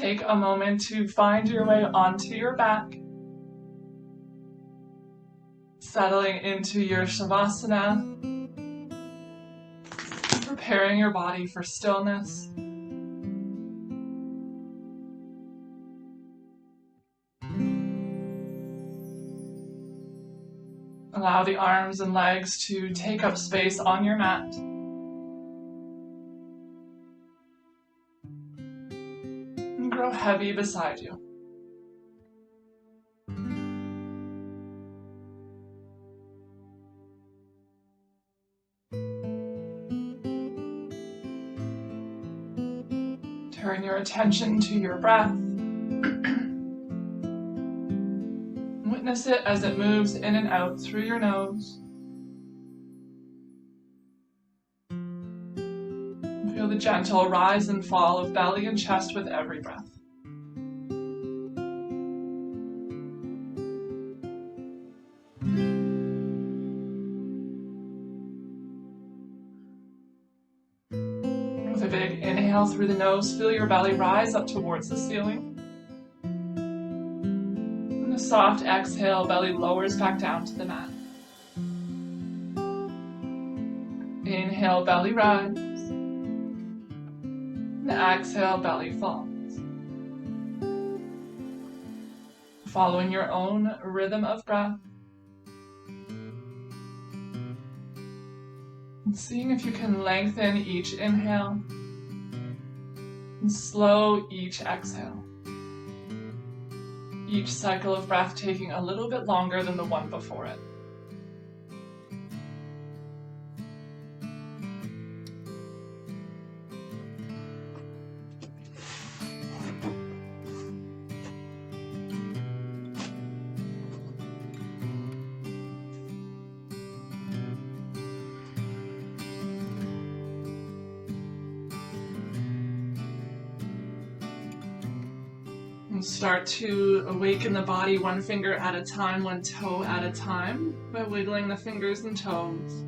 take a moment to find your way onto your back, settling into your Shavasana, preparing your body for stillness. Allow the arms and legs to take up space on your mat. And grow heavy beside you. Turn your attention to your breath. Witness it as it moves in and out through your nose. Feel the gentle rise and fall of belly and chest with every breath. With a big inhale through the nose, feel your belly rise up towards the ceiling. A soft exhale, belly lowers back down to the mat. Inhale, belly rise. And exhale, belly falls. Following your own rhythm of breath. And seeing if you can lengthen each inhale and slow each exhale. Each cycle of breath taking a little bit longer than the one before it. And start to awaken the body one finger at a time, one toe at a time, by wiggling the fingers and toes.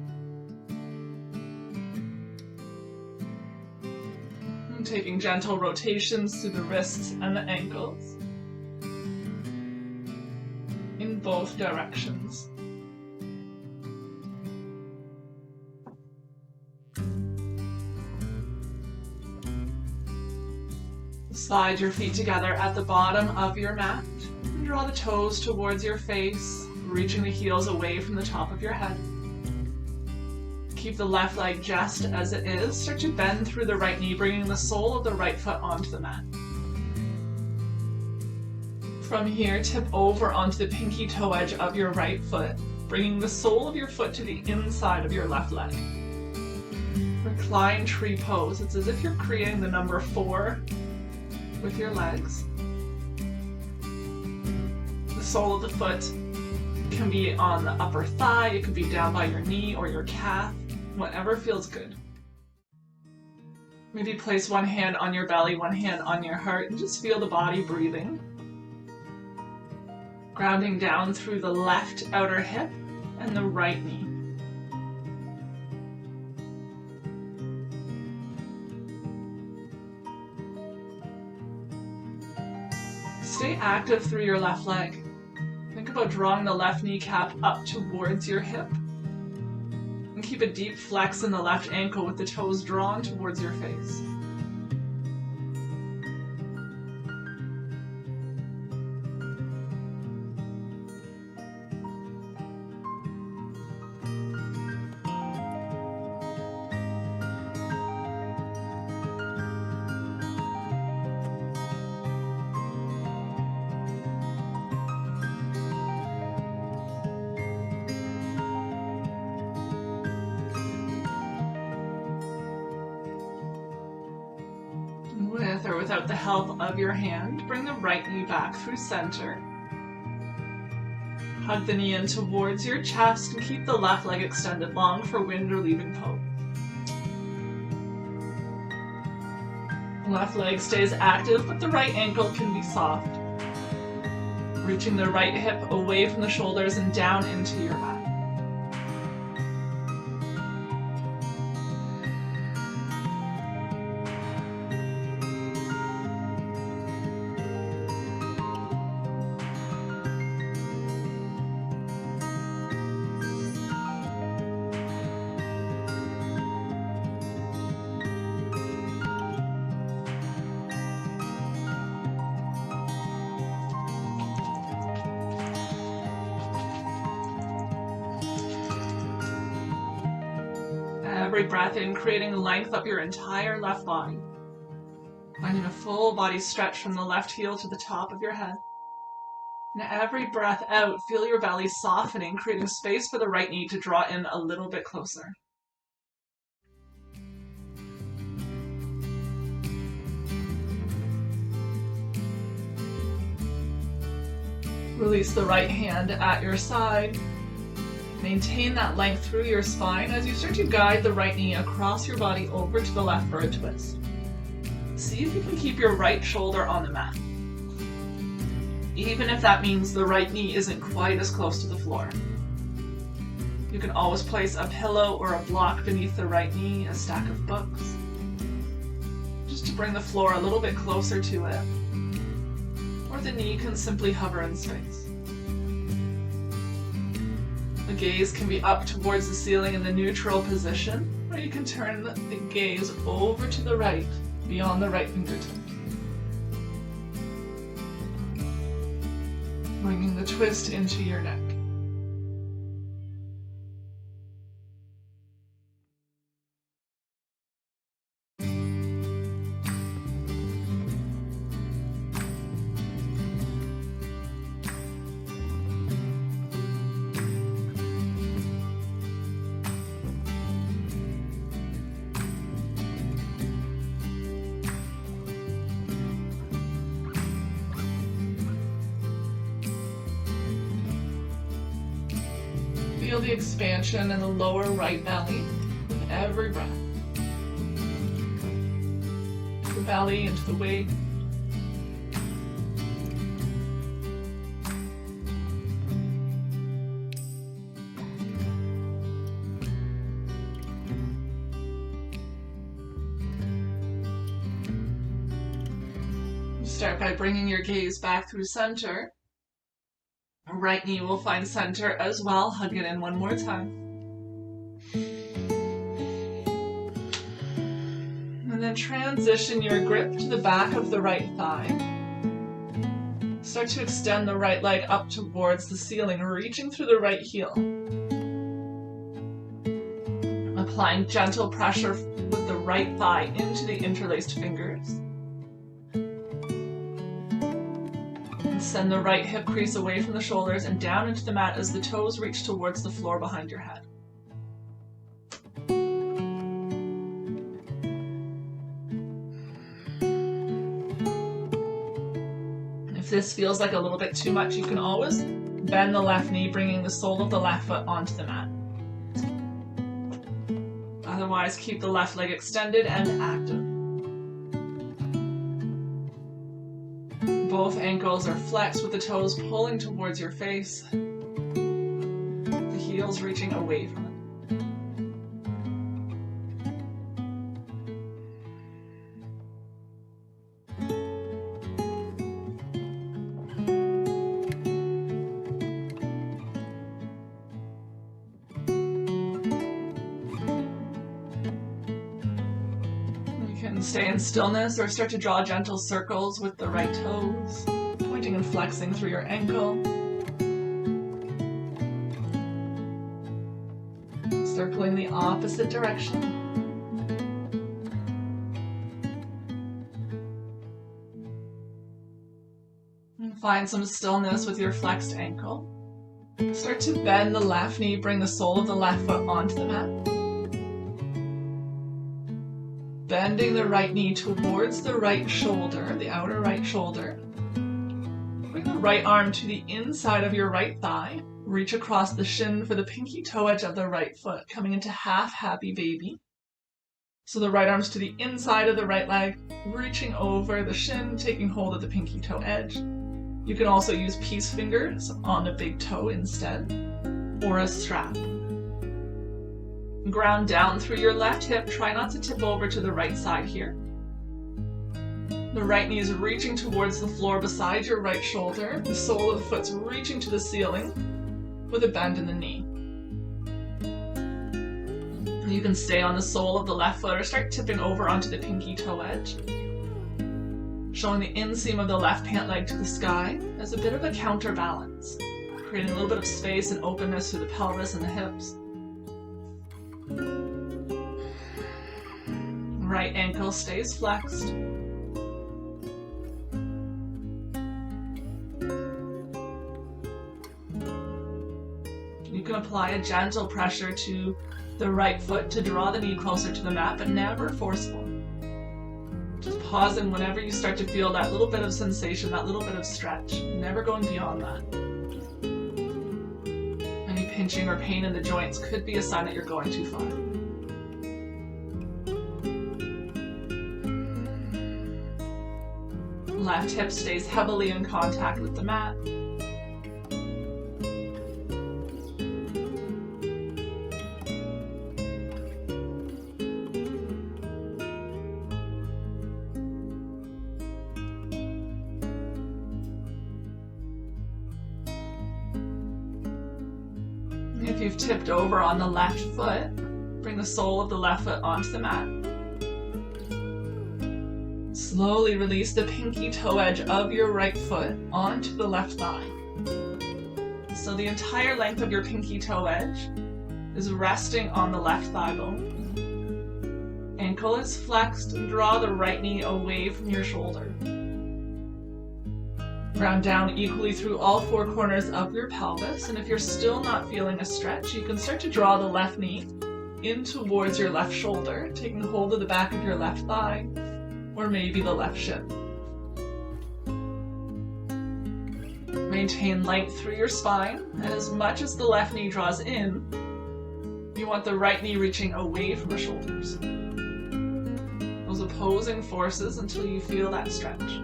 And taking gentle rotations through the wrists and the ankles in both directions. Slide your feet together at the bottom of your mat and draw the toes towards your face, reaching the heels away from the top of your head. Keep the left leg just as it is. Start to bend through the right knee, bringing the sole of the right foot onto the mat. From here, tip over onto the pinky toe edge of your right foot, bringing the sole of your foot to the inside of your left leg. Recline tree pose. It's as if you're creating the number 4 with your legs. The sole of the foot can be on the upper thigh, it could be down by your knee or your calf, whatever feels good. Maybe place one hand on your belly, one hand on your heart, and just feel the body breathing. Grounding down through the left outer hip and the right knee. Stay active through your left leg. Think about drawing the left kneecap up towards your hip. And keep a deep flex in the left ankle with the toes drawn towards your face. With or without the help of your hand, bring the right knee back through center. Hug the knee in towards your chest and keep the left leg extended long for wind relieving pose. Left leg stays active, but the right ankle can be soft. Reaching the right hip away from the shoulders and down into your back. Every breath in, creating length up your entire left body. Finding a full body stretch from the left heel to the top of your head. And every breath out, feel your belly softening, creating space for the right knee to draw in a little bit closer. Release the right hand at your side. Maintain that length through your spine as you start to guide the right knee across your body over to the left for a twist. See if you can keep your right shoulder on the mat. Even if that means the right knee isn't quite as close to the floor. You can always place a pillow or a block beneath the right knee, a stack of books, just to bring the floor a little bit closer to it. Or the knee can simply hover in space. The gaze can be up towards the ceiling in the neutral position, or you can turn the gaze over to the right, beyond the right fingertip. Bringing the twist into your neck. Feel the expansion in the lower right belly with every breath. The belly into the weight. Start by bringing your gaze back through center. Right knee will find center as well. Hug it in one more time. And then transition your grip to the back of the right thigh. Start to extend the right leg up towards the ceiling, reaching through the right heel. Applying gentle pressure with the right thigh into the interlaced fingers. Send the right hip crease away from the shoulders and down into the mat as the toes reach towards the floor behind your head. If this feels like a little bit too much, you can always bend the left knee, bringing the sole of the left foot onto the mat. Otherwise, keep the left leg extended and active. Both ankles are flexed with the toes pulling towards your face, the heels reaching away from it. Stay in stillness or start to draw gentle circles with the right toes, pointing and flexing through your ankle. Circling the opposite direction. And find some stillness with your flexed ankle. Start to bend the left knee, bring the sole of the left foot onto the mat. Bending the right knee towards the right shoulder, the outer right shoulder. Bring the right arm to the inside of your right thigh. Reach across the shin for the pinky toe edge of the right foot, coming into half happy baby. So the right arm's to the inside of the right leg, reaching over the shin, taking hold of the pinky toe edge. You can also use peace fingers on the big toe instead, or a strap. Ground down through your left hip. Try not to tip over to the right side here. The right knee is reaching towards the floor beside your right shoulder. The sole of the foot's reaching to the ceiling with a bend in the knee. You can stay on the sole of the left foot or start tipping over onto the pinky toe edge. Showing the inseam of the left pant leg to the sky as a bit of a counterbalance, creating a little bit of space and openness through the pelvis and the hips. Right ankle stays flexed. You can apply a gentle pressure to the right foot to draw the knee closer to the mat, but never forceful. Just pausing whenever you start to feel that little bit of sensation, that little bit of stretch, never going beyond that. Any pinching or pain in the joints could be a sign that you're going too far. Left hip stays heavily in contact with the mat. If you've tipped over on the left foot, bring the sole of the left foot onto the mat. Slowly release the pinky toe edge of your right foot onto the left thigh. So the entire length of your pinky toe edge is resting on the left thigh bone. Ankle is flexed and draw the right knee away from your shoulder. Ground down equally through all four corners of your pelvis, and if you're still not feeling a stretch, you can start to draw the left knee in towards your left shoulder, taking hold of the back of your left thigh, or maybe the left shin. Maintain length through your spine, and as much as the left knee draws in, you want the right knee reaching away from the shoulders. Those opposing forces until you feel that stretch.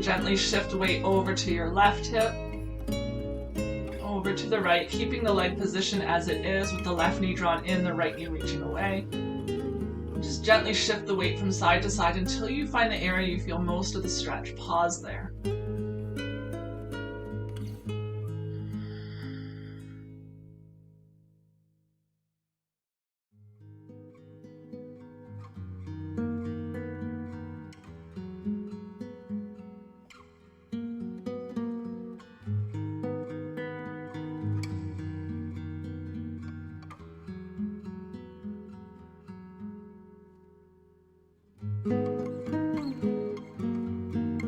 Gently shift weight over to your left hip, over to the right, keeping the leg position as it is with the left knee drawn in, the right knee reaching away. Just gently shift the weight from side to side until you find the area you feel most of the stretch. Pause there.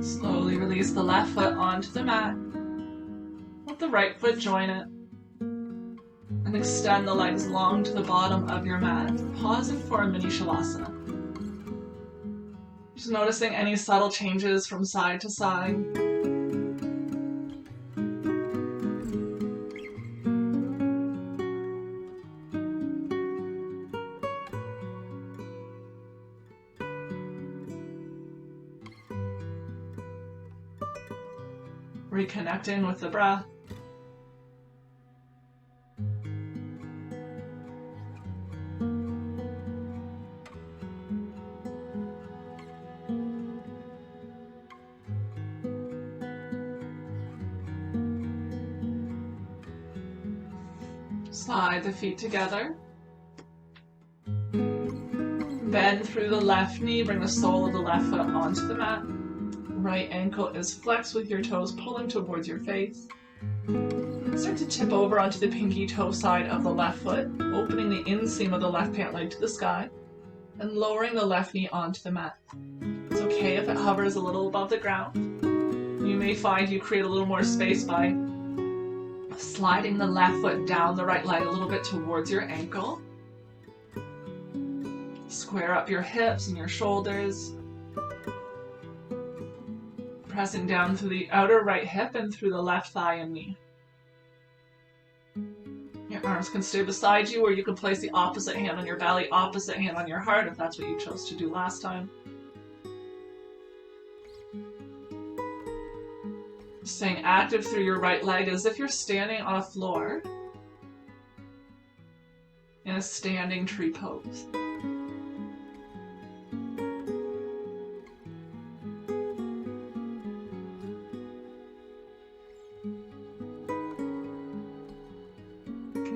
Slowly release the left foot onto the mat. Let the right foot join it. And extend the legs long to the bottom of your mat, pausing for a mini shavasana. Just noticing any subtle changes from side to side. Reconnecting with the breath. Slide the feet together. Bend through the left knee, bring the sole of the left foot onto the mat. Right ankle is flexed with your toes pulling towards your face. Start to tip over onto the pinky toe side of the left foot, opening the inseam of the left pant leg to the sky, and lowering the left knee onto the mat. It's okay if it hovers a little above the ground. You may find you create a little more space by sliding the left foot down the right leg a little bit towards your ankle. Square up your hips and your shoulders. Pressing down through the outer right hip and through the left thigh and knee. Your arms can stay beside you, or you can place the opposite hand on your belly, opposite hand on your heart, if that's what you chose to do last time. Staying active through your right leg as if you're standing on a floor in a standing tree pose.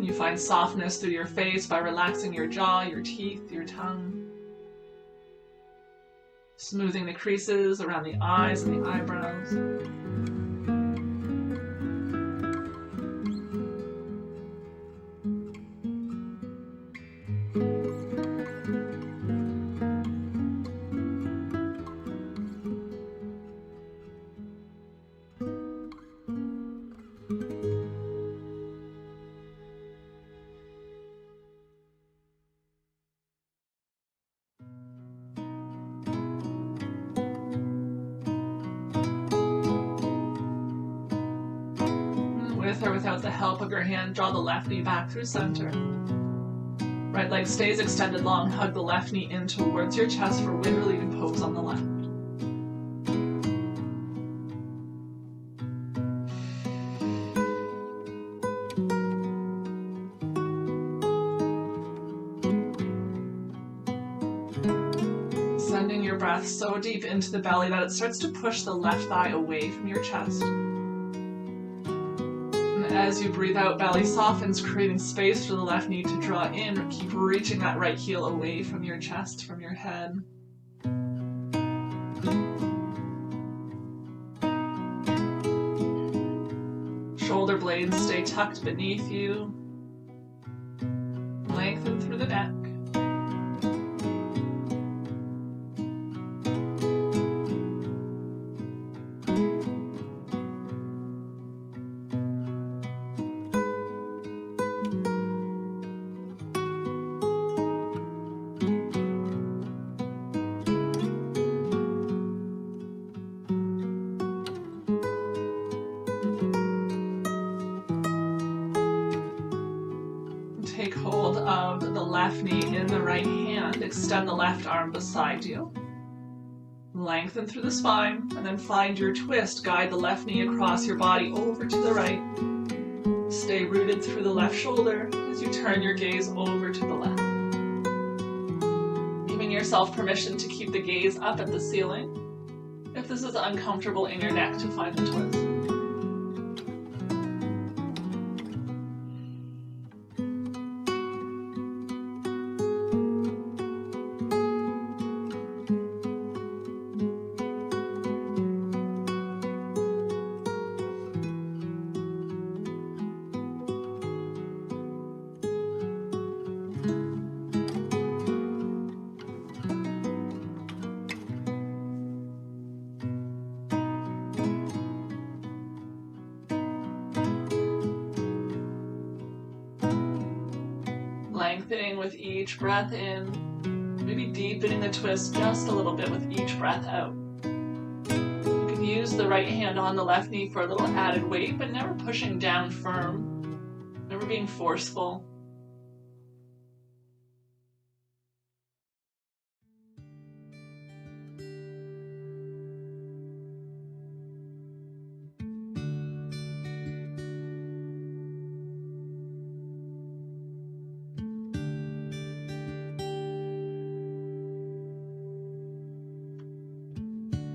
You find softness through your face by relaxing your jaw, your teeth, your tongue. Smoothing the creases around the eyes and the eyebrows. With or without the help of your hand, draw the left knee back through center. Right leg stays extended long. Hug the left knee in towards your chest for wind relieving pose on the left. Sending your breath so deep into the belly that it starts to push the left thigh away from your chest. As you breathe out, belly softens, creating space for the left knee to draw in. Keep reaching that right heel away from your chest, from your head. Shoulder blades stay tucked beneath you. Lengthen through the neck. Take hold of the left knee in the right hand. Extend the left arm beside you. Lengthen through the spine, and then find your twist. Guide the left knee across your body over to the right. Stay rooted through the left shoulder as you turn your gaze over to the left. Giving yourself permission to keep the gaze up at the ceiling. If this is uncomfortable in your neck, to find the twist. Lengthening with each breath in, maybe deepening the twist just a little bit with each breath out. You can use the right hand on the left knee for a little added weight, but never pushing down firm, never being forceful.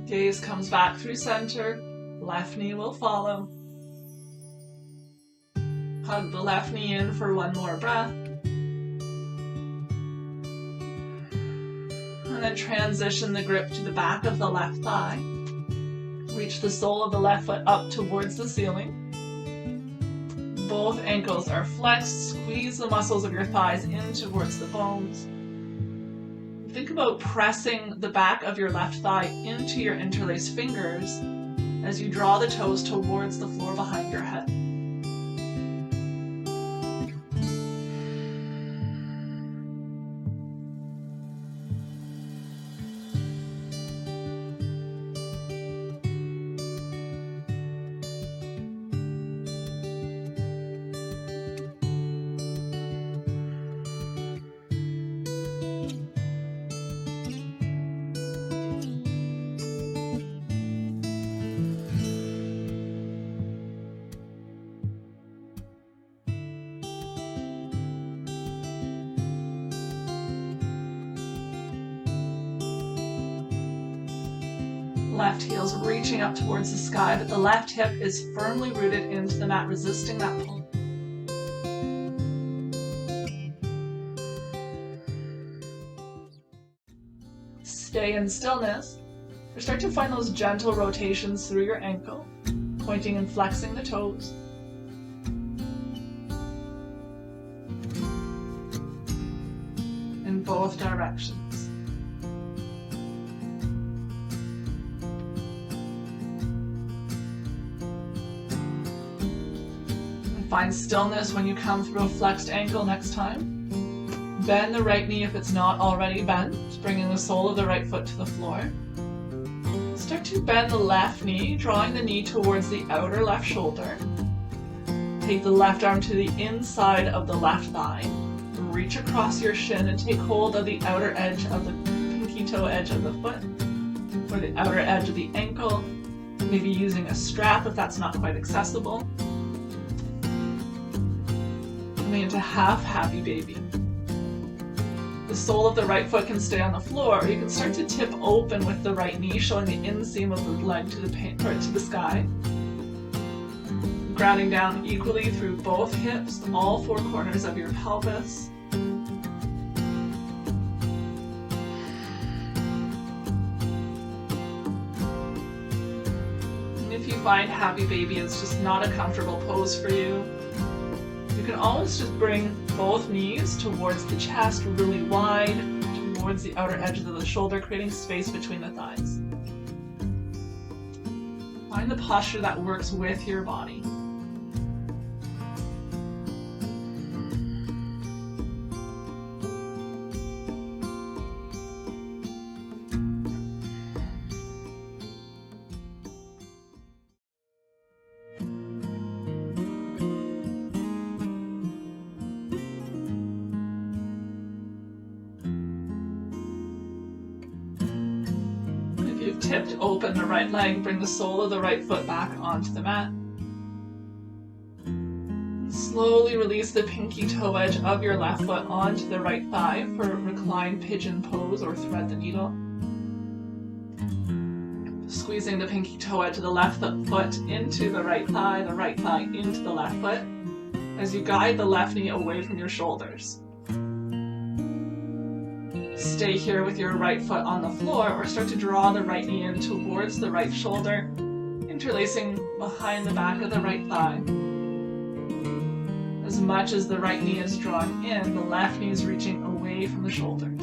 Gaze comes back through center, left knee will follow. Hug the left knee in for one more breath. And then transition the grip to the back of the left thigh. Reach the sole of the left foot up towards the ceiling. Both ankles are flexed. Squeeze the muscles of your thighs in towards the bones. Think about pressing the back of your left thigh into your interlaced fingers as you draw the toes towards the floor behind your head. Left heel's reaching up towards the sky, but the left hip is firmly rooted into the mat, resisting that pull. Stay in stillness. Or start to find those gentle rotations through your ankle, pointing and flexing the toes. In both directions. And find stillness when you come through a flexed ankle next time. Bend the right knee if it's not already bent, bringing the sole of the right foot to the floor. Start to bend the left knee, drawing the knee towards the outer left shoulder. Take the left arm to the inside of the left thigh. Reach across your shin and take hold of the outer edge of the pinky toe edge of the foot, or the outer edge of the ankle, maybe using a strap if that's not quite accessible. Coming into half happy baby. The sole of the right foot can stay on the floor, or you can start to tip open with the right knee, showing the inseam of the leg to the sky. Grounding down equally through both hips, all four corners of your pelvis. And if you find happy baby is just not a comfortable pose for you, you can always just bring both knees towards the chest, really wide, towards the outer edges of the shoulder, creating space between the thighs. Find the posture that works with your body. You've tipped open the right leg, bring the sole of the right foot back onto the mat. Slowly release the pinky toe edge of your left foot onto the right thigh for reclined pigeon pose or thread the needle. Squeezing the pinky toe edge of the left foot into the right thigh into the left foot as you guide the left knee away from your shoulders. Stay here with your right foot on the floor, or start to draw the right knee in towards the right shoulder, interlacing behind the back of the right thigh. As much as the right knee is drawing in, the left knee is reaching away from the shoulders.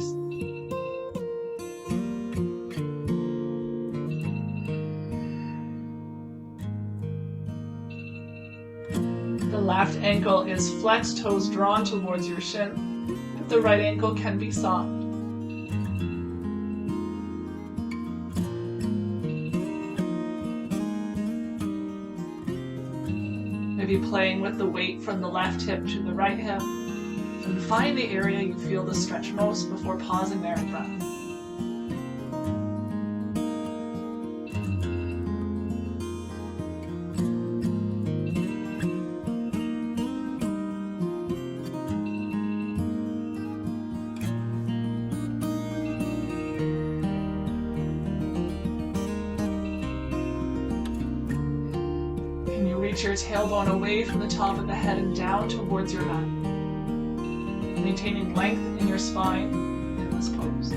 The left ankle is flexed, toes drawn towards your shin, but the right ankle can be soft. Maybe playing with the weight from the left hip to the right hip, and find the area you feel the stretch most before pausing there in breath. Reach your tailbone away from the top of the head and down towards your mat. Maintaining length in your spine in this pose.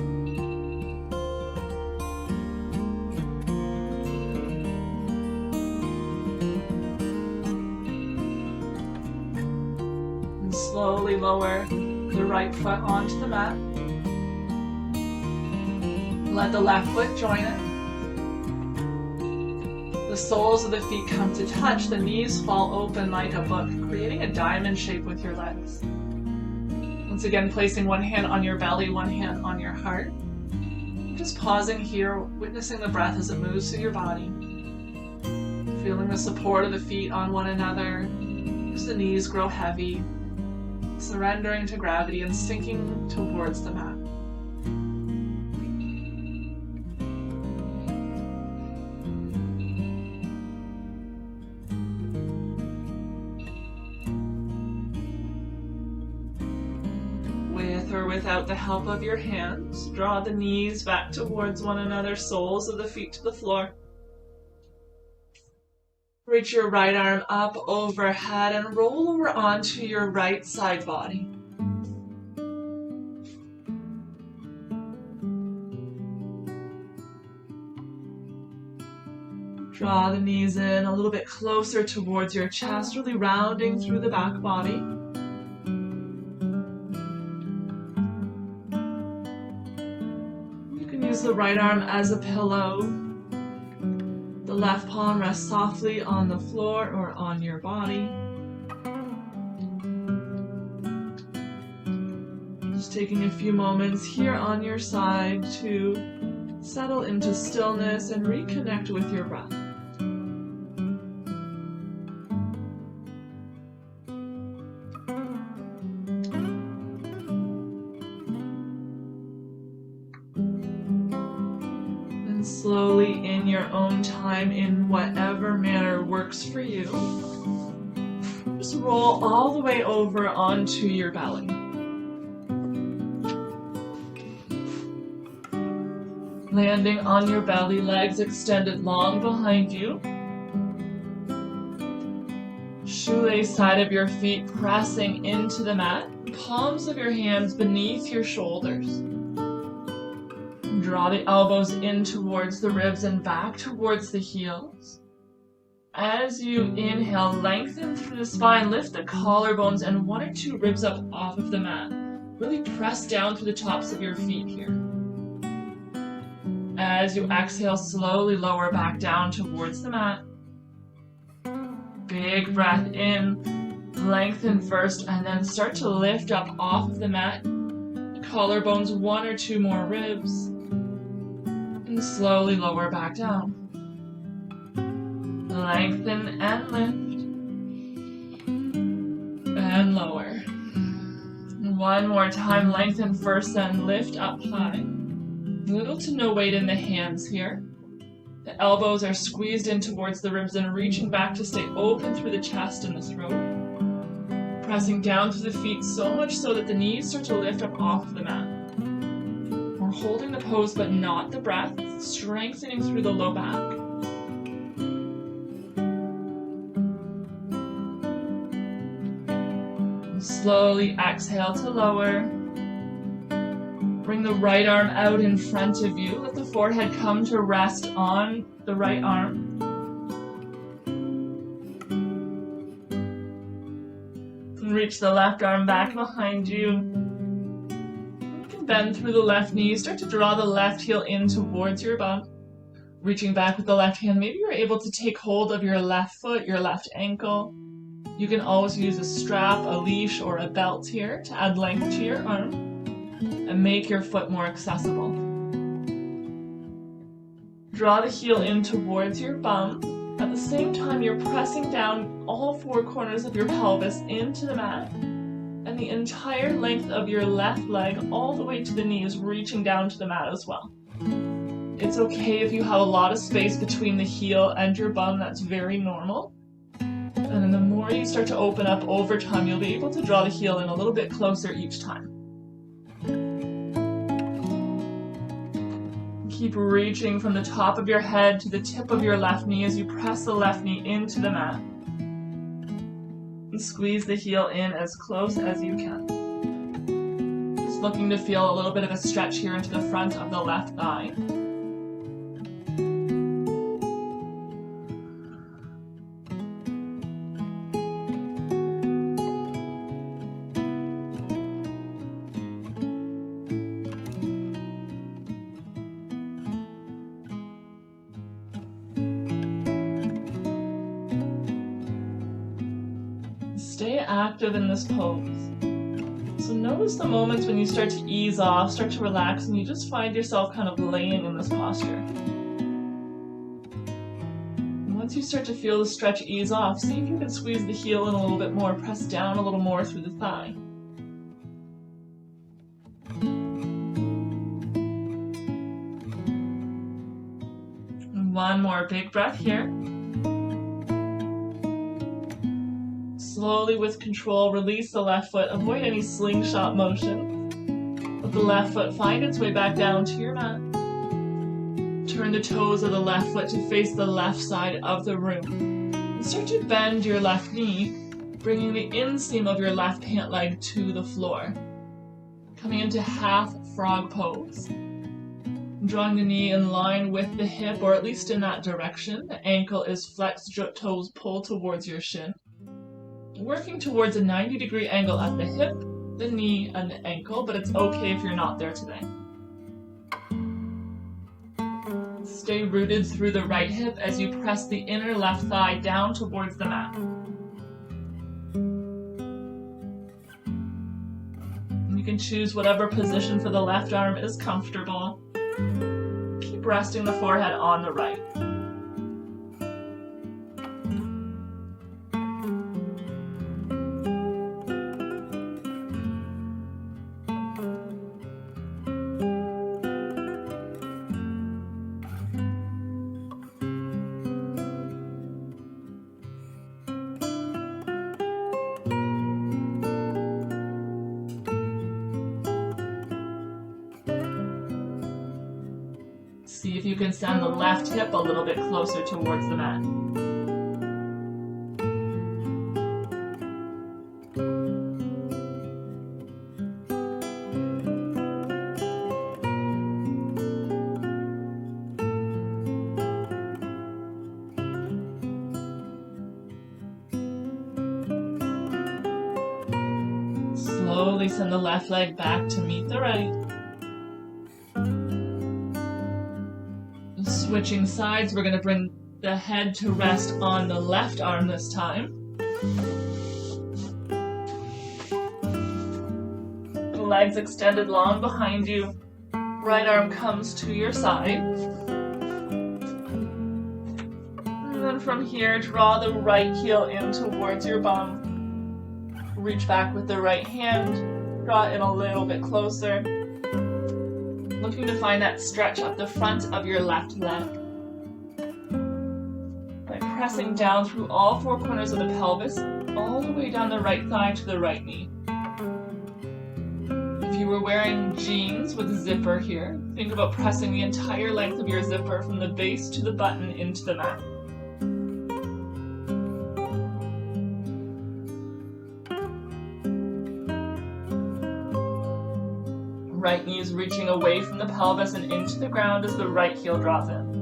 And slowly lower the right foot onto the mat. Let the left foot join it. The soles of the feet come to touch, the knees fall open like a book, creating a diamond shape with your legs. Once again, placing one hand on your belly, one hand on your heart. Just pausing here, witnessing the breath as it moves through your body. Feeling the support of the feet on one another as the knees grow heavy, surrendering to gravity and sinking towards the mat. Or without the help of your hands, draw the knees back towards one another, soles of the feet to the floor. Reach your right arm up overhead and roll over onto your right side body. Draw the knees in a little bit closer towards your chest, really rounding through the back body. You can use the right arm as a pillow. The left palm rests softly on the floor or on your body. Just taking a few moments here on your side to settle into stillness and reconnect with your breath. And slowly, in your own time, in whatever manner works for you, just roll all the way over onto your belly. Landing on your belly, legs extended long behind you. Shoelace side of your feet pressing into the mat. Palms of your hands beneath your shoulders. Draw the elbows in towards the ribs and back towards the heels. As you inhale, lengthen through the spine, lift the collarbones and 1 or 2 ribs up off of the mat. Really press down through the tops of your feet here. As you exhale, slowly lower back down towards the mat. Big breath in, lengthen first, and then start to lift up off of the mat. Collarbones, 1 or 2 more ribs. And slowly lower back down. Lengthen and lift. And lower. And 1 more time, lengthen first, then lift up high. Little to no weight in the hands here. The elbows are squeezed in towards the ribs and reaching back to stay open through the chest and the throat. Pressing down through the feet so much so that the knees start to lift up off of the mat. We're holding the pose but not the breath, strengthening through the low back. And slowly exhale to lower. Bring the right arm out in front of you. Let the forehead come to rest on the right arm. And reach the left arm back behind you. You can bend through the left knee. Start to draw the left heel in towards your bum. Reaching back with the left hand. Maybe you're able to take hold of your left foot, your left ankle. You can always use a strap, a leash, or a belt here to add length to your arm and make your foot more accessible. Draw the heel in towards your bum. At the same time, you're pressing down all 4 corners of your pelvis into the mat and the entire length of your left leg all the way to the knees, reaching down to the mat as well. It's okay if you have a lot of space between the heel and your bum. That's very normal. And then the more you start to open up over time, you'll be able to draw the heel in a little bit closer each time. Keep reaching from the top of your head to the tip of your left knee as you press the left knee into the mat. And squeeze the heel in as close as you can. Just looking to feel a little bit of a stretch here into the front of the left thigh. Stay active in this pose. So notice the moments when you start to ease off, start to relax, and you just find yourself kind of laying in this posture. And once you start to feel the stretch ease off, see if you can squeeze the heel in a little bit more, press down a little more through the thigh. And 1 more big breath here. Slowly, with control, release the left foot. Avoid any slingshot motion. Let the left foot find its way back down to your mat. Turn the toes of the left foot to face the left side of the room. And start to bend your left knee, bringing the inseam of your left pant leg to the floor. Coming into half frog pose. Drawing the knee in line with the hip, or at least in that direction. The ankle is flexed, toes pull towards your shin. Working towards a 90-degree angle at the hip, the knee, and the ankle, but it's okay if you're not there today. Stay rooted through the right hip as you press the inner left thigh down towards the mat. You can choose whatever position for the left arm is comfortable. Keep resting the forehead on the right. See if you can send the left hip a little bit closer towards the mat. Slowly send the left leg back to meet the right. Switching sides, we're going to bring the head to rest on the left arm this time. The legs extended long behind you. Right arm comes to your side. And then from here, draw the right heel in towards your bum. Reach back with the right hand. Draw it in a little bit closer. Looking to find that stretch up the front of your left leg. By pressing down through all four corners of the pelvis, all the way down the right thigh to the right knee. If you were wearing jeans with a zipper here, think about pressing the entire length of your zipper from the base to the button into the mat. Right knee is reaching away from the pelvis and into the ground as the right heel draws in.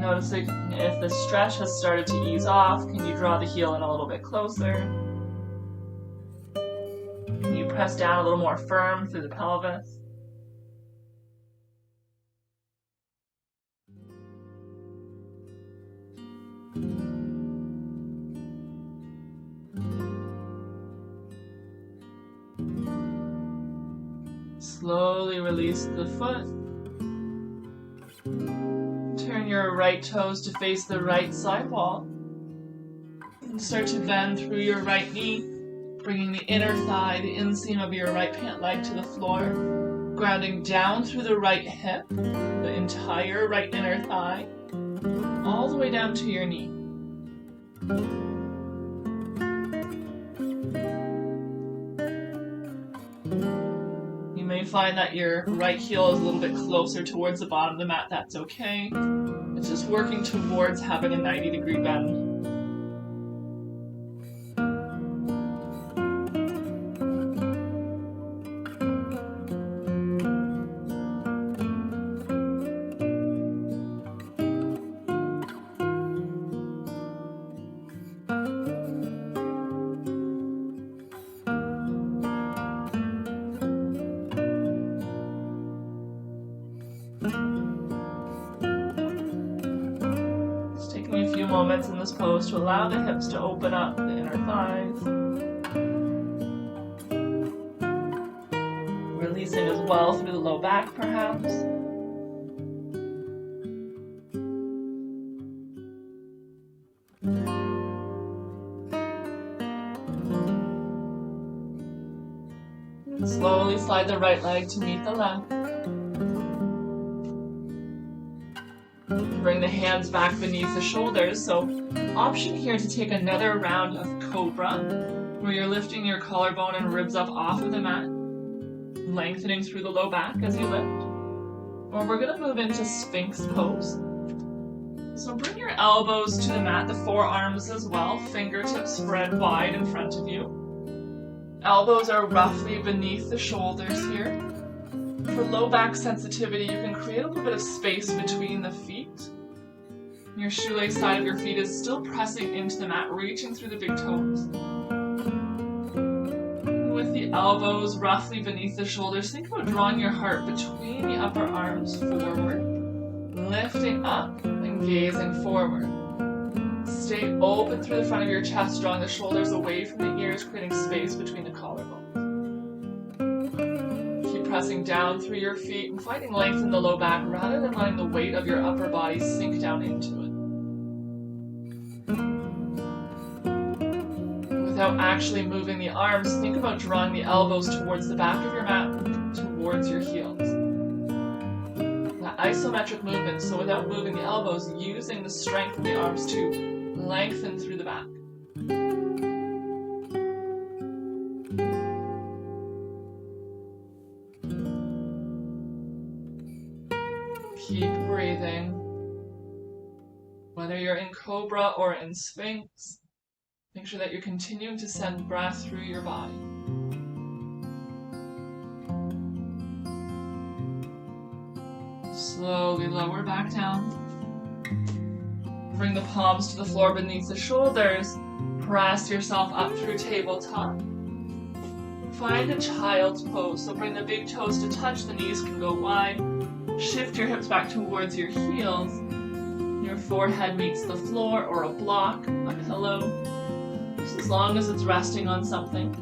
Noticing if the stretch has started to ease off, can you draw the heel in a little bit closer? Can you press down a little more firm through the pelvis? Slowly release the foot. Turn your right toes to face the right side wall. And start to bend through your right knee, bringing the inner thigh, the inseam of your right pant leg to the floor, grounding down through the right hip, the entire right inner thigh, all the way down to your knee. You may find that your right heel is a little bit closer towards the bottom of the mat. That's okay. It's just working towards having a 90-degree bend. Moments in this pose to allow the hips to open up, the inner thighs. Releasing as well through the low back, perhaps. slide the right leg to meet the left. Bring the hands back beneath the shoulders. So option here to take another round of Cobra, where you're lifting your collarbone and ribs up off of the mat, lengthening through the low back as you lift. Or we're going to move into Sphinx pose. So bring your elbows to the mat, the forearms as well, fingertips spread wide in front of you. Elbows are roughly beneath the shoulders here. For low back sensitivity, you can create a little bit of space between the feet. Your shoelace side of your feet is still pressing into the mat, reaching through the big toes. With the elbows roughly beneath the shoulders, think about drawing your heart between the upper arms forward, lifting up and gazing forward. Stay open through the front of your chest, drawing the shoulders away from the ears, creating space between the collarbones. Keep pressing down through your feet and finding length in the low back rather than letting the weight of your upper body sink down into it. Without actually moving the arms, think about drawing the elbows towards the back of your mat, towards your heels. That isometric movement, so without moving the elbows, using the strength of the arms to lengthen through the back. Keep breathing. Whether you're in Cobra or in Sphinx, make sure that you're continuing to send breath through your body. Slowly lower back down. Bring the palms to the floor beneath the shoulders. Press yourself up through tabletop. Find a child's pose. So bring the big toes to touch, the knees can go wide. Shift your hips back towards your heels. Your forehead meets the floor or a block, a pillow, just as long as it's resting on something.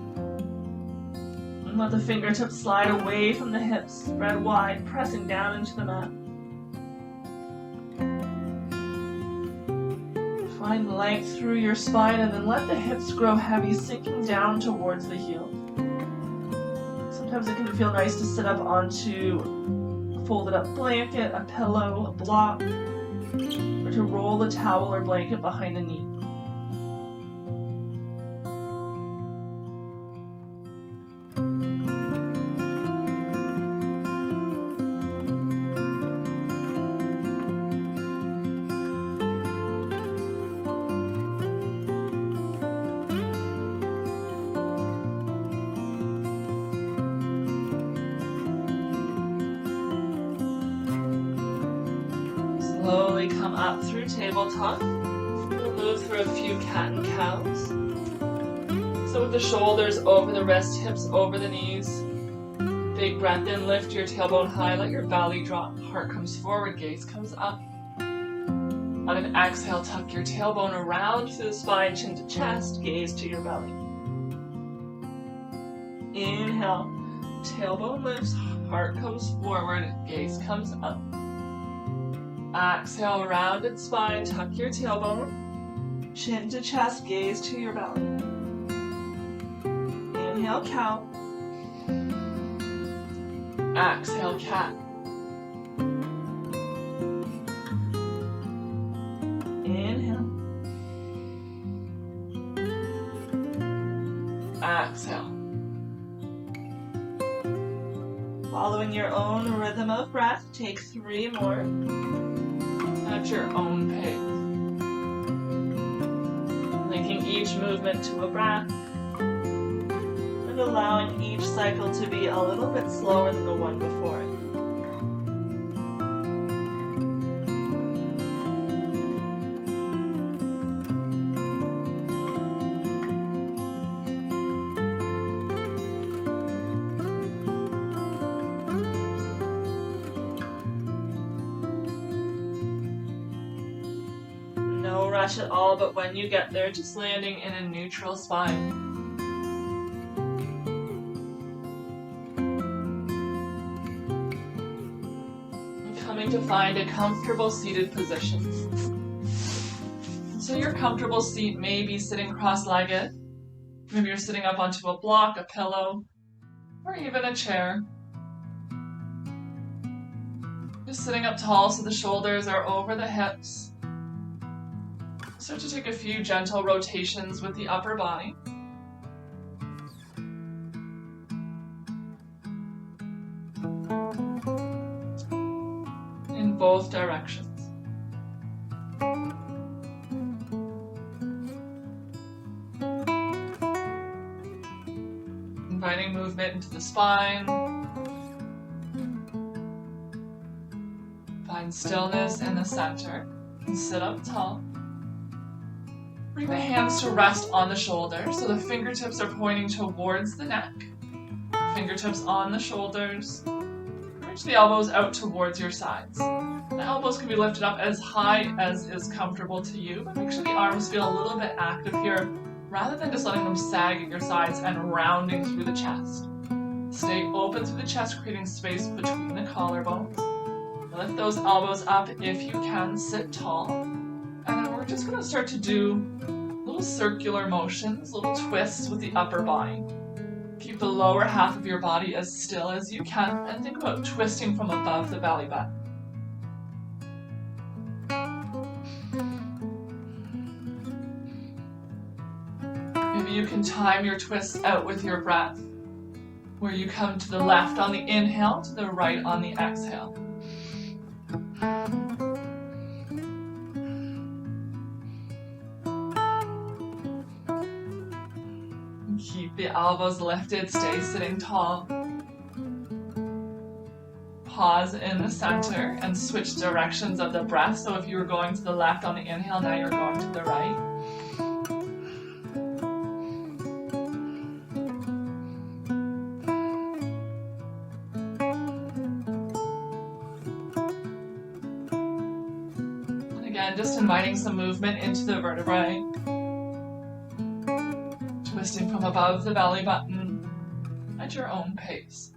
And let the fingertips slide away from the hips, spread wide, pressing down into the mat. Find length through your spine and then let the hips grow heavy, sinking down towards the heels. Sometimes it can feel nice to sit up onto a folded up blanket, a pillow, a block, or to roll the towel or blanket behind the knee. Slowly come up through tabletop. We'll move through a few cat and cows. So with the shoulders over the wrist, hips over the knees. Big breath in, lift your tailbone high, let your belly drop, heart comes forward, gaze comes up. On an exhale, tuck your tailbone around through the spine, chin to chest, gaze to your belly. Inhale, tailbone lifts, heart comes forward, gaze comes up. Exhale, rounded spine, tuck your tailbone, chin to chest, gaze to your belly. Inhale, cow. Exhale, cat. Inhale. Exhale. Following your own rhythm of breath, take 3 more. At your own pace. Linking each movement to a breath and allowing each cycle to be a little bit slower than the one before it. No rush at all, but when you get there, just landing in a neutral spine. And coming to find a comfortable seated position. So your comfortable seat may be sitting cross-legged. Maybe you're sitting up onto a block, a pillow. or even a chair. Just sitting up tall so the shoulders are over the hips. Start to take a few gentle rotations with the upper body. In both directions. Inviting movement into the spine. Find stillness in the center and sit up tall. Bring the hands to rest on the shoulders so the fingertips are pointing towards the neck. Fingertips on the shoulders. Reach the elbows out towards your sides. The elbows can be lifted up as high as is comfortable to you, but make sure the arms feel a little bit active here rather than just letting them sag at your sides and rounding through the chest. Stay open through the chest, creating space between the collarbones. Lift those elbows up if you can, sit tall. And then we're just going to start to do little circular motions, little twists with the upper body. Keep the lower half of your body as still as you can and think about twisting from above the belly button. Maybe you can time your twists out with your breath, where you come to the left on the inhale, to the right on the exhale. Keep the elbows lifted, stay sitting tall. Pause in the center and switch directions of the breath. So if you were going to the left on the inhale, now you're going to the right. And again, just inviting some movement into the vertebrae. Twisting from above the belly button at your own pace.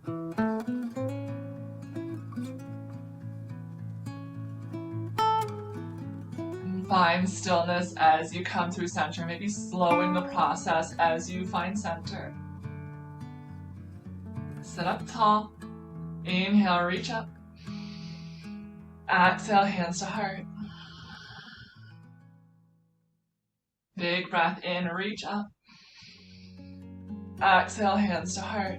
And find stillness as you come through center, maybe slowing the process as you find center. Sit up tall. Inhale, reach up. Exhale, hands to heart. Big breath in, reach up. Exhale, hands to heart.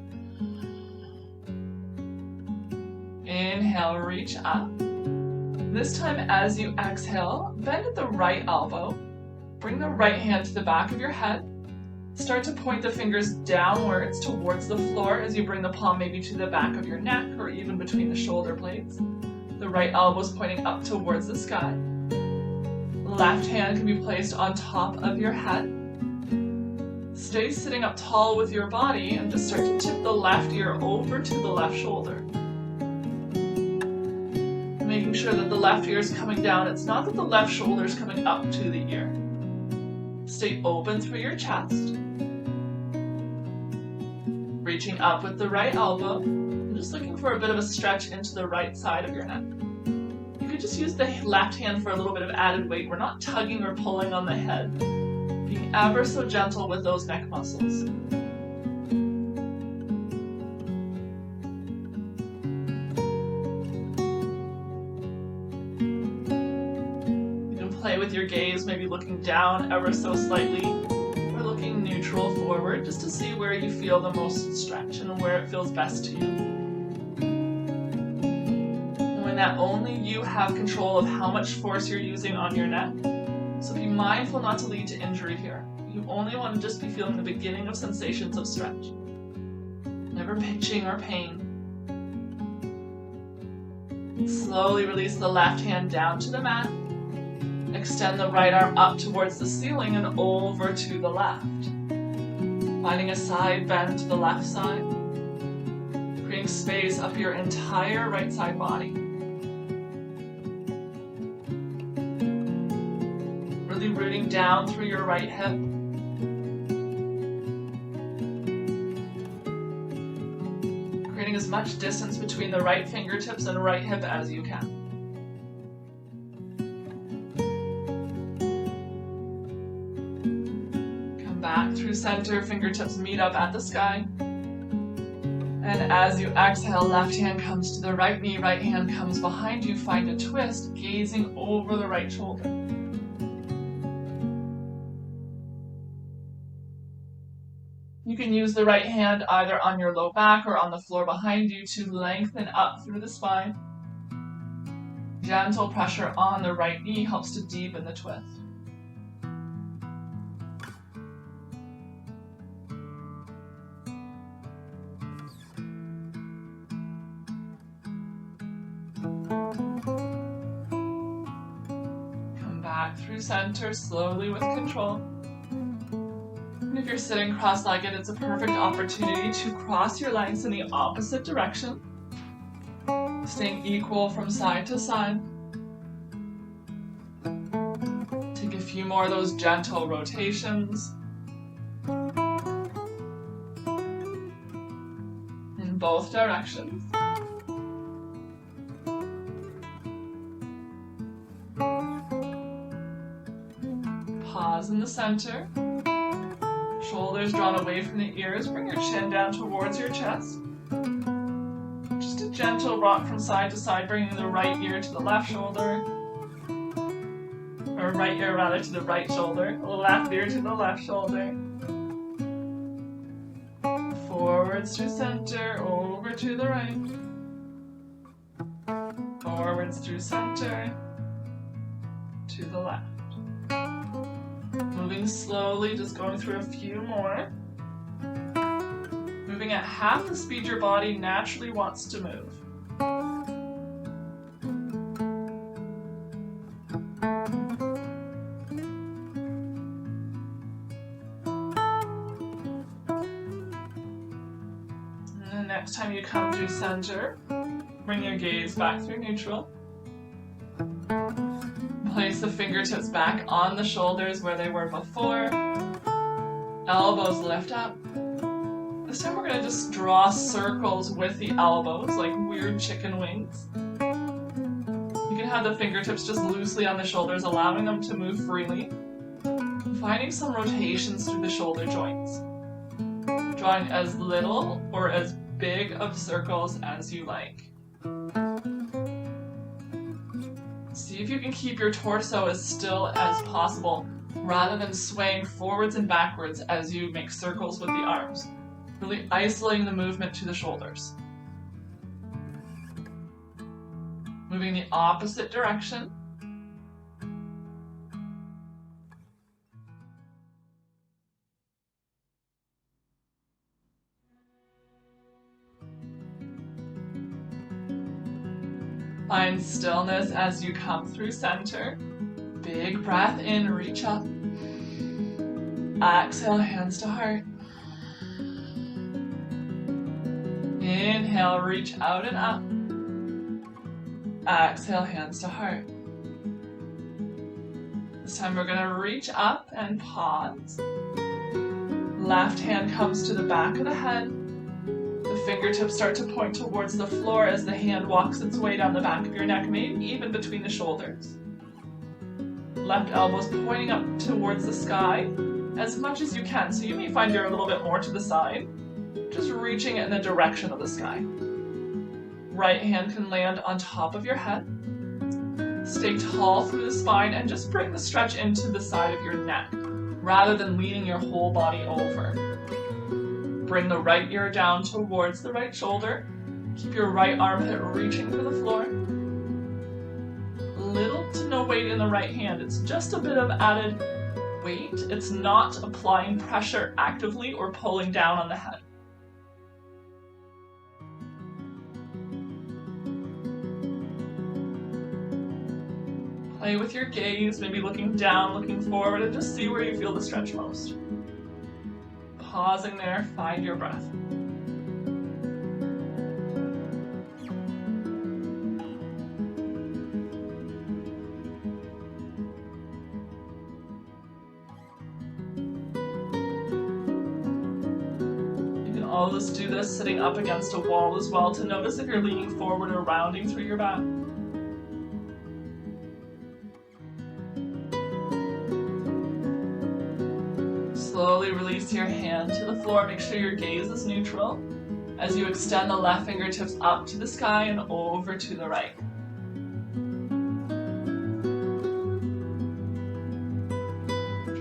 Inhale, reach up. This time as you exhale, bend at the right elbow. Bring the right hand to the back of your head. Start to point the fingers downwards towards the floor as you bring the palm maybe to the back of your neck or even between the shoulder blades. The right elbow is pointing up towards the sky. Left hand can be placed on top of your head. Stay sitting up tall with your body and just start to tip the left ear over to the left shoulder. Making sure that the left ear is coming down. It's not that the left shoulder is coming up to the ear. Stay open through your chest. Reaching up with the right elbow. And just looking for a bit of a stretch into the right side of your neck. You could just use the left hand for a little bit of added weight. We're not tugging or pulling on the head. Being ever so gentle with those neck muscles. You can play with your gaze, maybe looking down ever so slightly, or looking neutral forward, just to see where you feel the most stretch and where it feels best to you. Knowing that only you have control of how much force you're using on your neck. So be mindful not to lead to injury here. You only want to just be feeling the beginning of sensations of stretch. Never pinching or pain. Slowly release the left hand down to the mat. Extend the right arm up towards the ceiling and over to the left. Finding a side bend to the left side. Creating space up your entire right side body. Really rooting down through your right hip. Creating as much distance between the right fingertips and right hip as you can. Come back through center, fingertips meet up at the sky. And as you exhale, left hand comes to the right knee, right hand comes behind you. Find a twist, gazing over the right shoulder. You can use the right hand either on your low back or on the floor behind you to lengthen up through the spine. Gentle pressure on the right knee helps to deepen the twist. Come back through center slowly with control. And if you're sitting cross-legged, it's a perfect opportunity to cross your legs in the opposite direction, staying equal from side to side. Take a few more of those gentle rotations in both directions. Pause in the center. Shoulders drawn away from the ears. Bring your chin down towards your chest. Just a gentle rock from side to side, bringing the right ear to the left shoulder. Or right ear rather to the right shoulder. Left ear to the left shoulder. Forwards through center, over to the right. Forwards through center, to the left. Moving slowly, just going through a few more. Moving at half the speed your body naturally wants to move. And the next time you come through center, bring your gaze back through neutral. Place the fingertips back on the shoulders where they were before. Elbows lift up. This time we're going to just draw circles with the elbows, like weird chicken wings. You can have the fingertips just loosely on the shoulders, allowing them to move freely. Finding some rotations through the shoulder joints. Drawing as little or as big of circles as you like. See if you can keep your torso as still as possible, rather than swaying forwards and backwards as you make circles with the arms. Really isolating the movement to the shoulders. Moving the opposite direction. Find stillness as you come through center. Big breath in, reach up. Exhale, hands to heart. Inhale, reach out and up. Exhale, hands to heart. This time we're going to reach up and pause. Left hand comes to the back of the head. The fingertips start to point towards the floor as the hand walks its way down the back of your neck, maybe even between the shoulders. Left elbows pointing up towards the sky as much as you can. So you may find you're a little bit more to the side, just reaching in the direction of the sky. Right hand can land on top of your head. Stay tall through the spine and just bring the stretch into the side of your neck, rather than leaning your whole body over. Bring the right ear down towards the right shoulder. Keep your right armpit reaching for the floor. Little to no weight in the right hand. It's just a bit of added weight. It's not applying pressure actively or pulling down on the head. Play with your gaze, maybe looking down, looking forward, and just see where you feel the stretch most. Pausing there, find your breath. You can always do this sitting up against a wall as well, to notice if you're leaning forward or rounding through your back. Slowly release your hand to the floor. Make sure your gaze is neutral. as you extend the left fingertips up to the sky and over to the right.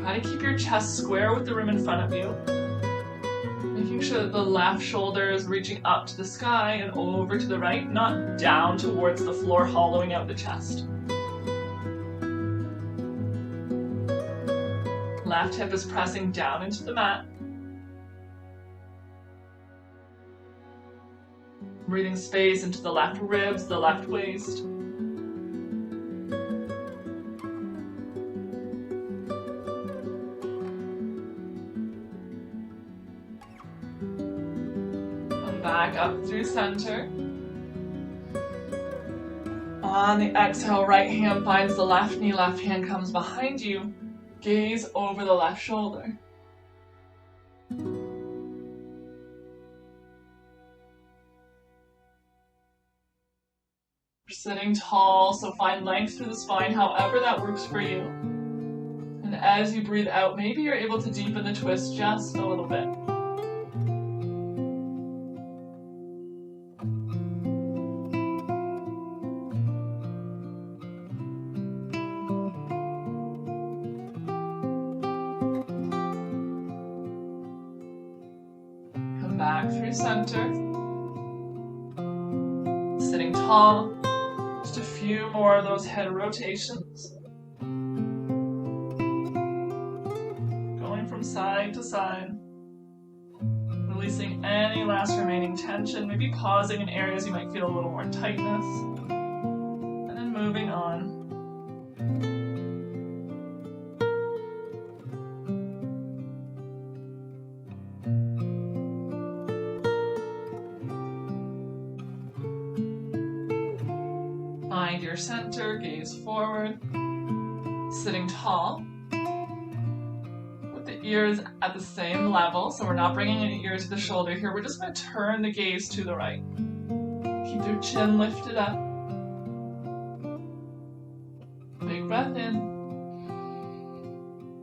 Try to keep your chest square with the room in front of you, making sure that the left shoulder is reaching up to the sky and over to the right, not down towards the floor, hollowing out the chest. Left hip is pressing down into the mat. Breathing space into the left ribs, the left waist. Come back up through center. On the exhale, right hand finds the left knee, left hand comes behind you. Gaze over the left shoulder. Sitting tall, so find length through the spine, however that works for you. And as you breathe out, maybe you're able to deepen the twist just a little bit. Come back through center. Sitting tall. Just a few more of those head rotations. Going from side to side. Releasing any last remaining tension, maybe pausing in areas you might feel a little more tightness. And then moving on. Find your center, gaze forward, sitting tall, with the ears at the same level, so we're not bringing an ear to the shoulder here, we're just going to turn the gaze to the right. Keep your chin lifted up. Big breath in,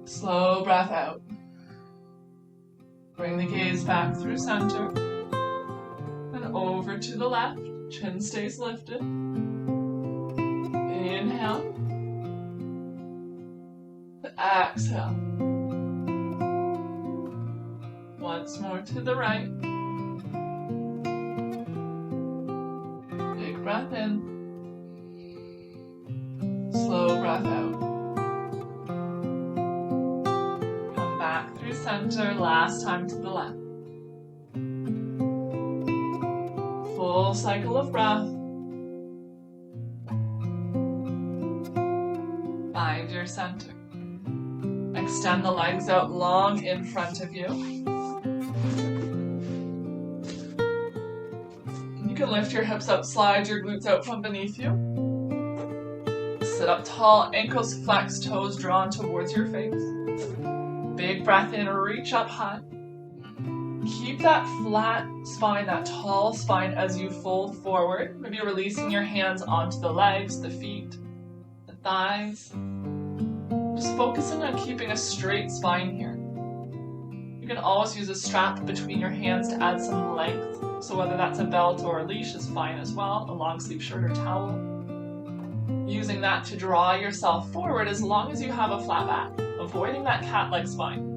slow breath out. Bring the gaze back through center, and over to the left, chin stays lifted. Inhale, exhale. Once more to the right. Big breath in. Slow breath out. Come back through center, last time to the left. Full cycle of breath. Find your center. Extend the legs out long in front of you. You can lift your hips up, slide your glutes out from beneath you. Sit up tall, ankles flexed, toes drawn towards your face. Big breath in, reach up high. Keep that flat spine, that tall spine as you fold forward. Maybe releasing your hands onto the legs, the feet, the thighs. Just focusing on keeping a straight spine here. You can always use a strap between your hands to add some length. So whether that's a belt or a leash is fine as well, a long sleeve shirt or towel. Using that to draw yourself forward as long as you have a flat back, avoiding that cat-like spine.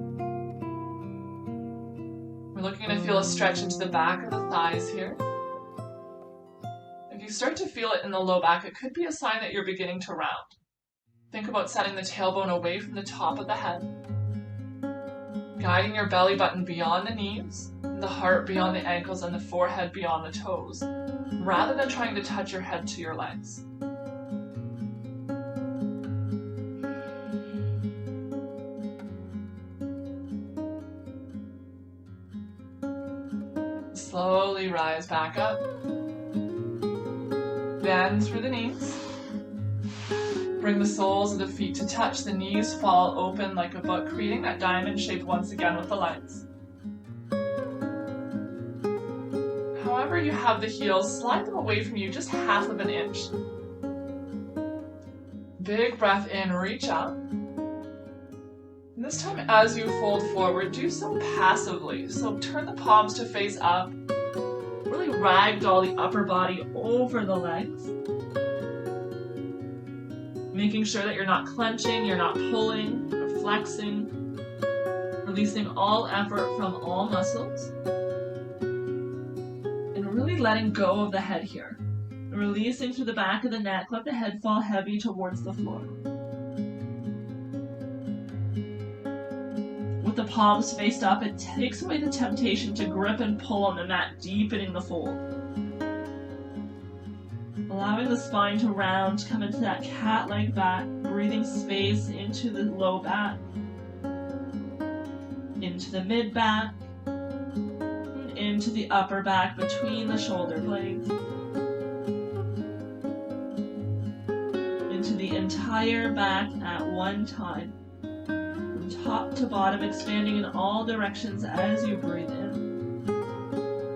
We're looking to feel a stretch into the back of the thighs here. If you start to feel it in the low back, it could be a sign that you're beginning to round. Think about setting the tailbone away from the top of the head. Guiding your belly button beyond the knees, the heart beyond the ankles, and the forehead beyond the toes, rather than trying to touch your head to your legs. Slowly rise back up. Bend through the knees. Bring the soles of the feet to touch. The knees fall open like a book, creating that diamond shape once again with the legs. However you have the heels, slide them away from you just half of an inch. Big breath in, reach up. And this time as you fold forward, do so passively. So turn the palms to face up. Really ragdoll the upper body over the legs. Making sure that you're not clenching, you're not pulling, or flexing. Releasing all effort from all muscles. And really letting go of the head here. Releasing through the back of the neck, let the head fall heavy towards the floor. With the palms faced up, it takes away the temptation to grip and pull on the mat, deepening the fold. Allowing the spine to round, come into that cat-like back, breathing space into the low back, into the mid back, and into the upper back between the shoulder blades. Into the entire back at one time. From top to bottom, expanding in all directions as you breathe in.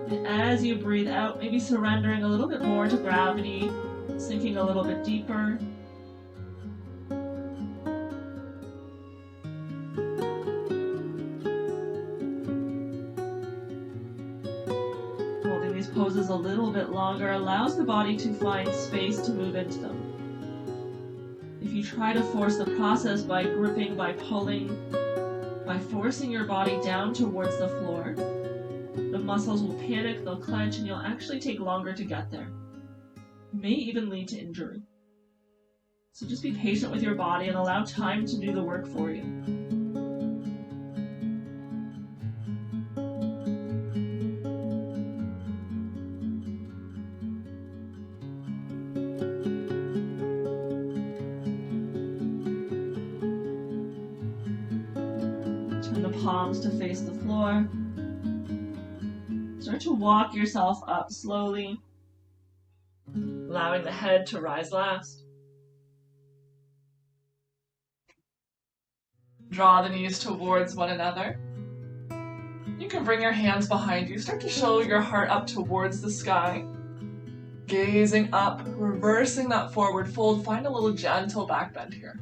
And as you breathe out, maybe surrendering a little bit more to gravity, sinking a little bit deeper. Holding these poses a little bit longer allows the body to find space to move into them. If you try to force the process by gripping, by pulling, by forcing your body down towards the floor, the muscles will panic, they'll clench, and you'll actually take longer to get there. It may even lead to injury. So just be patient with your body and allow time to do the work for you. Palms to face the floor. Start to walk yourself up slowly, allowing the head to rise last. Draw the knees towards one another. You can bring your hands behind you. Start to show your heart up towards the sky. Gazing up, reversing that forward fold. Find a little gentle back bend here.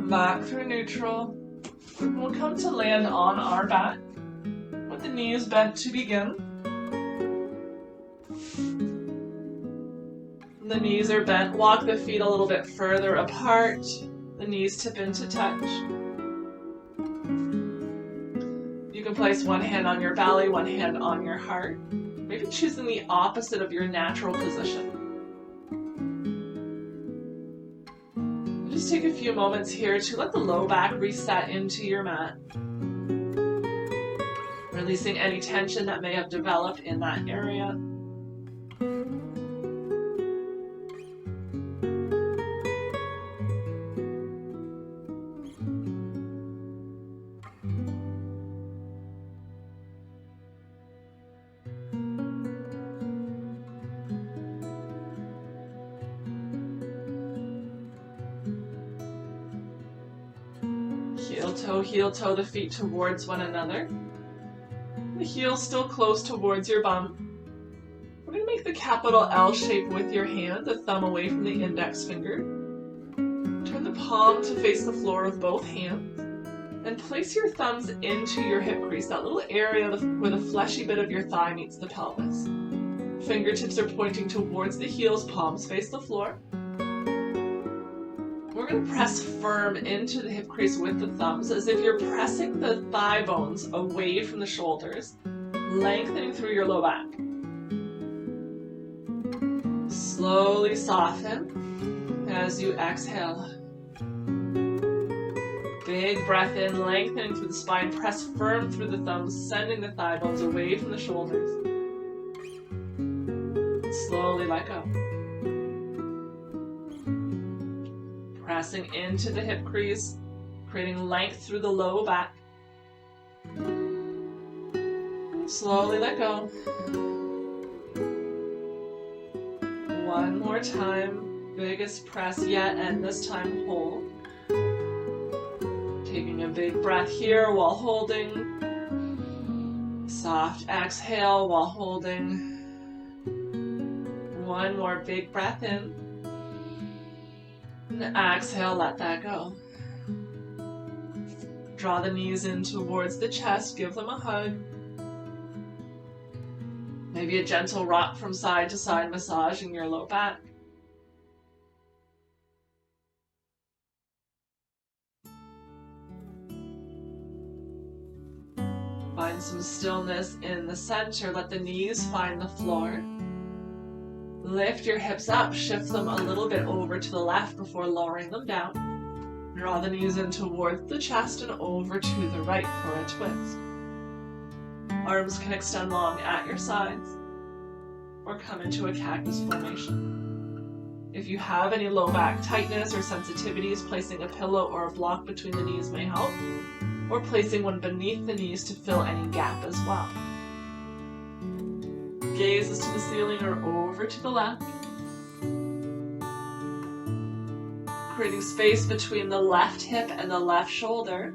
Back through neutral. We'll come to land on our back with the knees bent to begin. The knees are bent. Walk the feet a little bit further apart. The knees tip into touch. You can place one hand on your belly, one hand on your heart. Maybe choosing the opposite of your natural position. Just take a few moments here to let the low back reset into your mat. Releasing any tension that may have developed in that area. Heel toe the feet towards one another. The heels still close towards your bum. We're going to make the capital L shape with your hand, the thumb away from the index finger. Turn the palm to face the floor with both hands. And place your thumbs into your hip crease, that little area where the fleshy bit of your thigh meets the pelvis. Fingertips are pointing towards the heels, palms face the floor. We're going to press firm into the hip crease with the thumbs as if you're pressing the thigh bones away from the shoulders, lengthening through your low back. Slowly soften as you exhale. Big breath in, lengthening through the spine. Press firm through the thumbs, sending the thigh bones away from the shoulders. Slowly let go. Pressing into the hip crease, creating length through the low back. Slowly let go. One more time, biggest press yet, and this time hold. Taking a big breath here while holding. Soft exhale while holding. One more big breath in. And exhale, let that go. Draw the knees in towards the chest, give them a hug. Maybe a gentle rock from side to side, massaging your low back. Find some stillness in the center. Let the knees find the floor. Lift your hips up, shift them a little bit over to the left before lowering them down. Draw the knees in towards the chest and over to the right for a twist. Arms can extend long at your sides or come into a cactus formation. If you have any low back tightness or sensitivities, placing a pillow or a block between the knees may help, or placing one beneath the knees to fill any gap as well. Gaze is to the ceiling or over to the left. Creating space between the left hip and the left shoulder,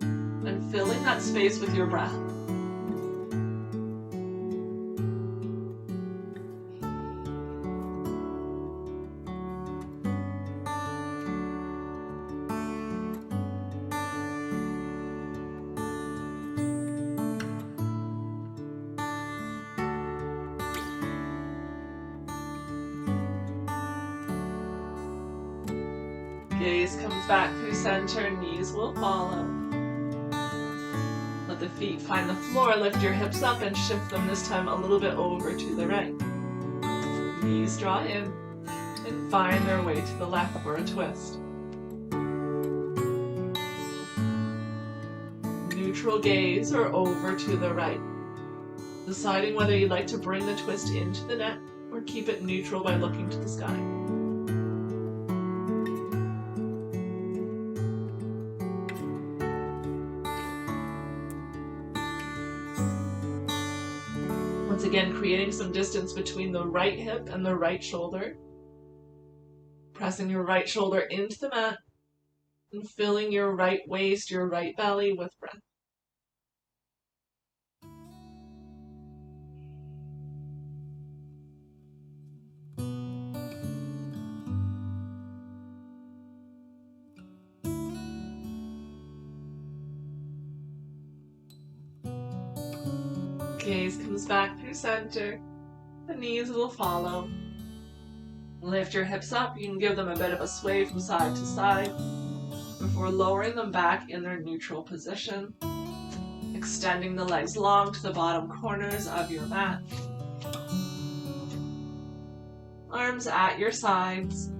and filling that space with your breath. Gaze comes back through center, knees will follow. Let the feet find the floor, lift your hips up and shift them this time a little bit over to the right. Knees draw in and find their way to the left for a twist. Neutral gaze or over to the right. Deciding whether you'd like to bring the twist into the neck or keep it neutral by looking to the sky. Once again, creating some distance between the right hip and the right shoulder. Pressing your right shoulder into the mat and filling your right waist, your right belly with breath. Gaze comes back through center. The knees will follow. Lift your hips up. You can give them a bit of a sway from side to side before lowering them back in their neutral position. Extending the legs long to the bottom corners of your mat. Arms at your sides.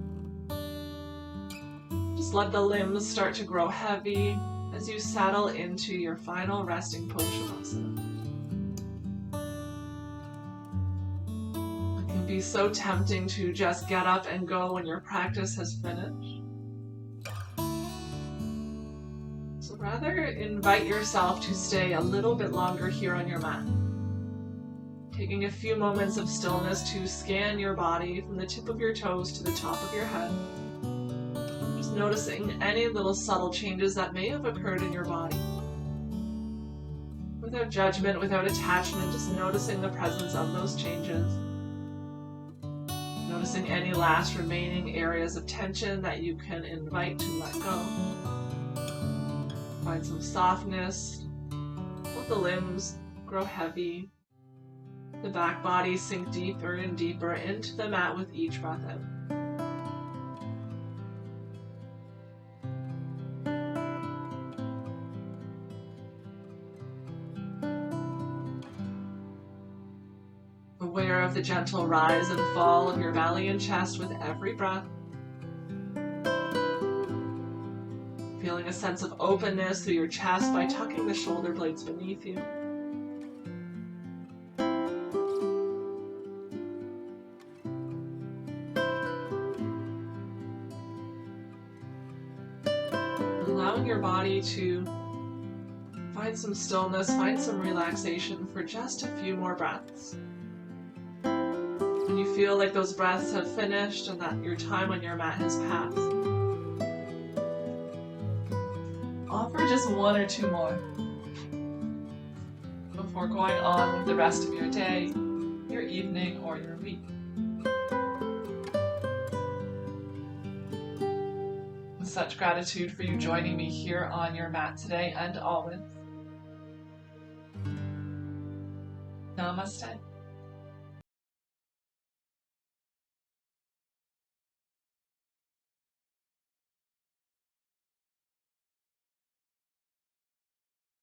Just let the limbs start to grow heavy as you settle into your final resting pose Shavasana. It can be so tempting to just get up and go when your practice has finished. So rather invite yourself to stay a little bit longer here on your mat. Taking a few moments of stillness to scan your body from the tip of your toes to the top of your head. Just noticing any little subtle changes that may have occurred in your body. Without judgment, without attachment, just noticing the presence of those changes. Noticing any last remaining areas of tension that you can invite to let go. Find some softness. Let the limbs grow heavy. The back body sink deeper and deeper into the mat with each breath out. Aware of the gentle rise and fall of your belly and chest with every breath. Feeling a sense of openness through your chest by tucking the shoulder blades beneath you. Allowing your body to find some stillness, find some relaxation for just a few more breaths. When you feel like those breaths have finished and that your time on your mat has passed, offer just one or two more before going on with the rest of your day, your evening, or your week. such gratitude for you joining me here on your mat today and always. Namaste.